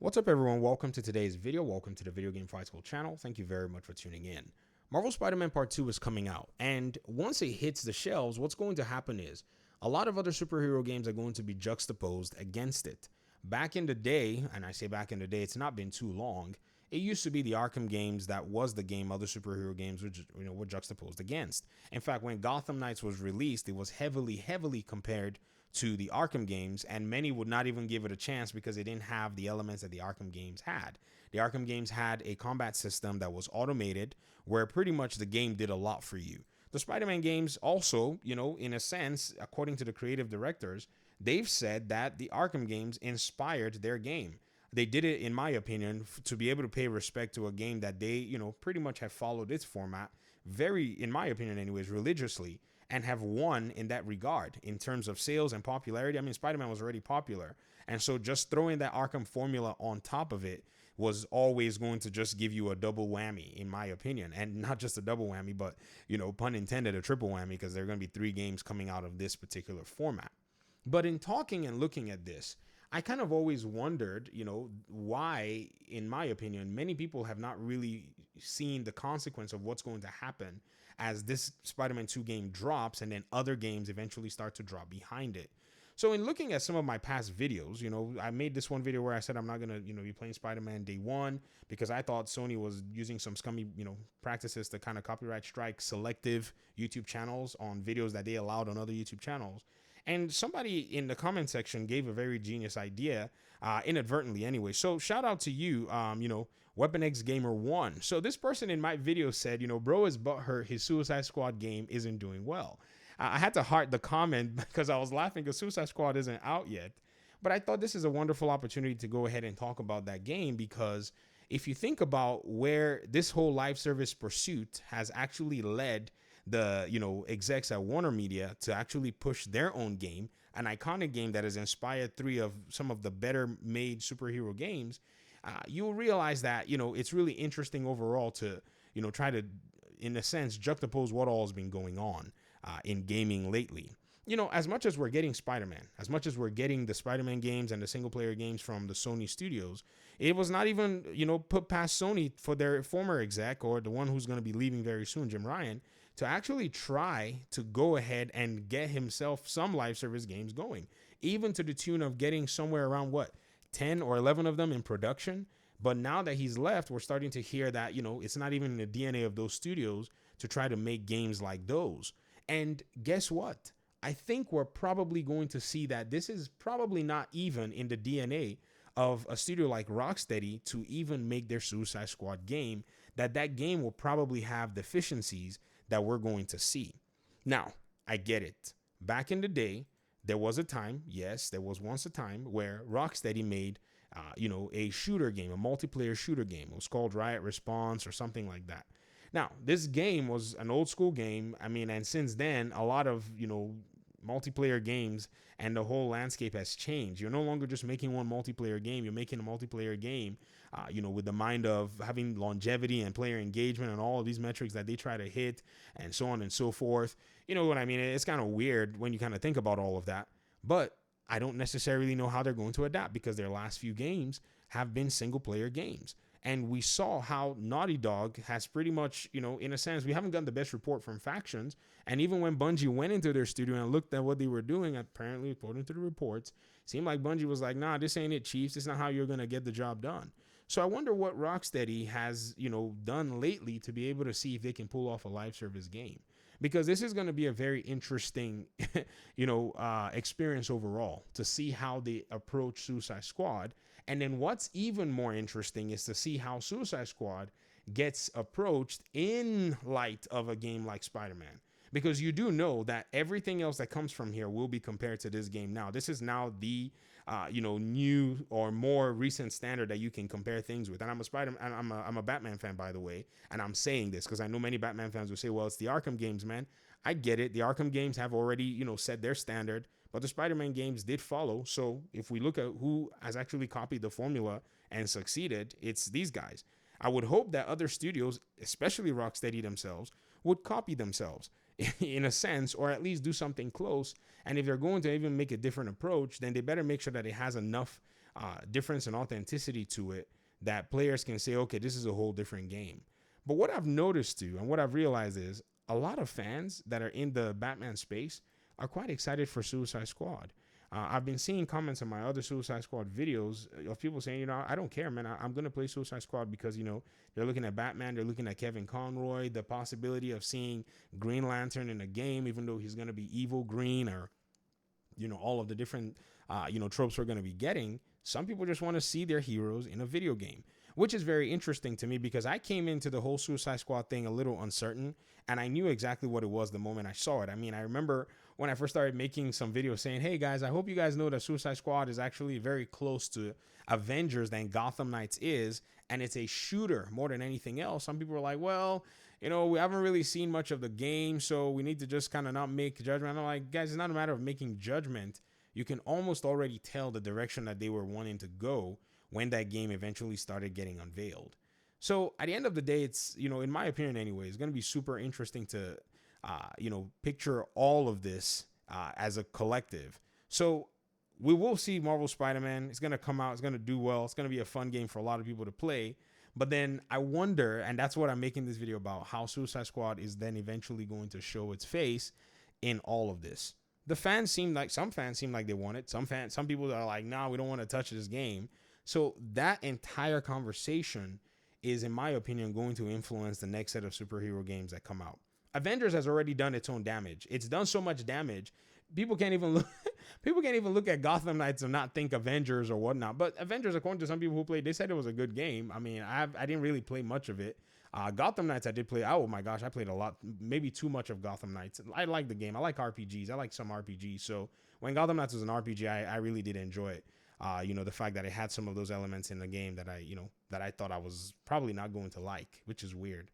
What's up, everyone? Welcome to today's video. Welcome to the Video Game Fight School channel. Thank you very much for tuning in. Marvel Spider-Man Part 2 is coming out, and once it hits the shelves, what's going to happen is a lot of other superhero games are going to be juxtaposed against it. Back in the day, and I say back in the day, it's not been too long, it used to be the Arkham games that was the game other superhero games were juxtaposed against. In fact, when Gotham Knights was released, it was heavily compared to the Arkham games, and many would not even give it a chance because it didn't have the elements that the Arkham games had. The Arkham games had a combat system that was automated, where pretty much the game did a lot for you. The Spider-Man games also, in a sense, according to the creative directors, they've said that the Arkham games inspired their game. They did it, in my opinion, to be able to pay respect to a game that they, pretty much have followed its format very, in my opinion anyways, religiously, and have won in that regard in terms of sales and popularity. I mean, Spider-Man was already popular, and so just throwing that Arkham formula on top of it was always going to just give you a double whammy, in my opinion. And not just a double whammy, but, pun intended, a triple whammy, because there are going to be 3 games coming out of this particular format. But in talking and looking at this, I kind of always wondered, why, in my opinion, many people have not really seen the consequence of what's going to happen as this Spider-Man 2 game drops and then other games eventually start to drop behind it. So in looking at some of my past videos, I made this one video where I said I'm not going to, be playing Spider-Man day one because I thought Sony was using some scummy, practices to kind of copyright strike selective YouTube channels on videos that they allowed on other YouTube channels. And somebody in the comment section gave a very genius idea, inadvertently anyway. So shout out to you, Weapon X Gamer 1. So this person in my video said, bro is butthurt his Suicide Squad game isn't doing well. I had to heart the comment because I was laughing because Suicide Squad isn't out yet. But I thought this is a wonderful opportunity to go ahead and talk about that game, because if you think about where this whole live service pursuit has actually led the execs at Warner Media to actually push their own game, an iconic game that has inspired 3 of some of the better made superhero games, you'll realize that it's really interesting overall to try to, in a sense, juxtapose what all has been going on in gaming lately. As much as we're getting Spider-Man, as much as we're getting the Spider-Man games and the single player games from the Sony studios, it was not even, put past Sony for their former exec, or the one who's going to be leaving very soon, Jim Ryan, to actually try to go ahead and get himself some live service games going, even to the tune of getting somewhere around 10 or 11 of them in production. But now that he's left, we're starting to hear that, it's not even in the DNA of those studios to try to make games like those. And guess what? I think we're probably going to see that this is probably not even in the DNA of a studio like Rocksteady to even make their Suicide Squad game, that game will probably have deficiencies that we're going to see. Now, I get it. Back in the day, there was a time, yes, there was once a time where Rocksteady made, a shooter game, a multiplayer shooter game. It was called Riot Response or something like that. Now, this game was an old school game. I mean, and since then, a lot of, multiplayer games and the whole landscape has changed. You're no longer just making one multiplayer game. You're making a multiplayer game, with the mind of having longevity and player engagement and all of these metrics that they try to hit and so on and so forth. You know what I mean? It's kind of weird when you kind of think about all of that, but I don't necessarily know how they're going to adapt because their last few games have been single player games. And we saw how Naughty Dog has pretty much, in a sense, we haven't gotten the best report from factions. And even when Bungie went into their studio and looked at what they were doing, apparently, according to the reports, seemed like Bungie was like, nah, this ain't it, Chiefs. This is not how you're going to get the job done. So I wonder what Rocksteady has, done lately to be able to see if they can pull off a live service game. Because this is going to be a very interesting, experience overall to see how they approach Suicide Squad. And then what's even more interesting is to see how Suicide Squad gets approached in light of a game like Spider-Man. Because you do know that everything else that comes from here will be compared to this game now. This is now the, new or more recent standard that you can compare things with. And I'm a Batman fan, by the way. And I'm saying this because I know many Batman fans will say, well, it's the Arkham games, man. I get it. The Arkham games have already, set their standard. But the Spider-Man games did follow. So if we look at who has actually copied the formula and succeeded, it's these guys. I would hope that other studios, especially Rocksteady themselves, would copy themselves in a sense, or at least do something close. And if they're going to even make a different approach, then they better make sure that it has enough difference and authenticity to it that players can say, okay, this is a whole different game. But what I've noticed too, and what I've realized is a lot of fans that are in the Batman space are quite excited for Suicide Squad. I've been seeing comments on my other Suicide Squad videos of people saying, I don't care, man. I'm going to play Suicide Squad because, they're looking at Batman. They're looking at Kevin Conroy, the possibility of seeing Green Lantern in a game, even though he's going to be evil green, or, all of the different, tropes we're going to be getting. Some people just want to see their heroes in a video game, which is very interesting to me because I came into the whole Suicide Squad thing a little uncertain, and I knew exactly what it was the moment I saw it. I mean, I remember when I first started making some videos saying, hey guys, I hope you guys know that Suicide Squad is actually very close to Avengers than Gotham Knights is, and it's a shooter more than anything else. Some people were like, well, we haven't really seen much of the game, so we need to just kind of not make judgment. I'm like, guys, it's not a matter of making judgment. You can almost already tell the direction that they were wanting to go when that game eventually started getting unveiled. So at the end of the day, it's, in my opinion anyway, it's going to be super interesting to, picture all of this as a collective. So we will see Marvel Spider-Man. It's going to come out. It's going to do well. It's going to be a fun game for a lot of people to play. But then I wonder, and that's what I'm making this video about, how Suicide Squad is then eventually going to show its face in all of this. Some fans seem like they want it. Some people are like, nah, we don't want to touch this game. So that entire conversation is, in my opinion, going to influence the next set of superhero games that come out. Avengers has already done its own damage. It's done so much damage. People can't even look at Gotham Knights and not think Avengers or whatnot. But Avengers, according to some people who played, they said it was a good game. I mean, I didn't really play much of it. Gotham Knights I did play. Oh my gosh, I played a lot, maybe too much of Gotham Knights. I like the game. I like RPGs. I like some RPGs. So when Gotham Knights was an RPG, I really did enjoy it. The fact that it had some of those elements in the game that I thought I was probably not going to like, which is weird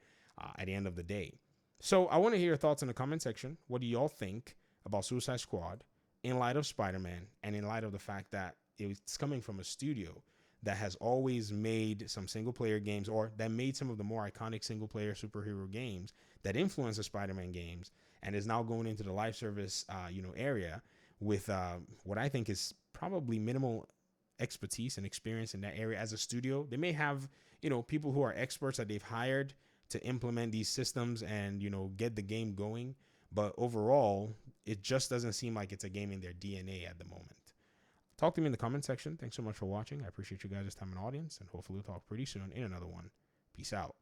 at the end of the day. So I want to hear your thoughts in the comment section. What do y'all think about Suicide Squad in light of Spider-Man and in light of the fact that it's coming from a studio that has always made some single player games, or that made some of the more iconic single player superhero games that influence the Spider-Man games, and is now going into the live service, area with what I think is probably minimal expertise and experience in that area as a studio. They may have, people who are experts that they've hired to implement these systems and, get the game going. But overall, it just doesn't seem like it's a game in their DNA at the moment. Talk to me in the comment section. Thanks so much for watching. I appreciate you guys' time and audience, and hopefully we'll talk pretty soon in another one. Peace out.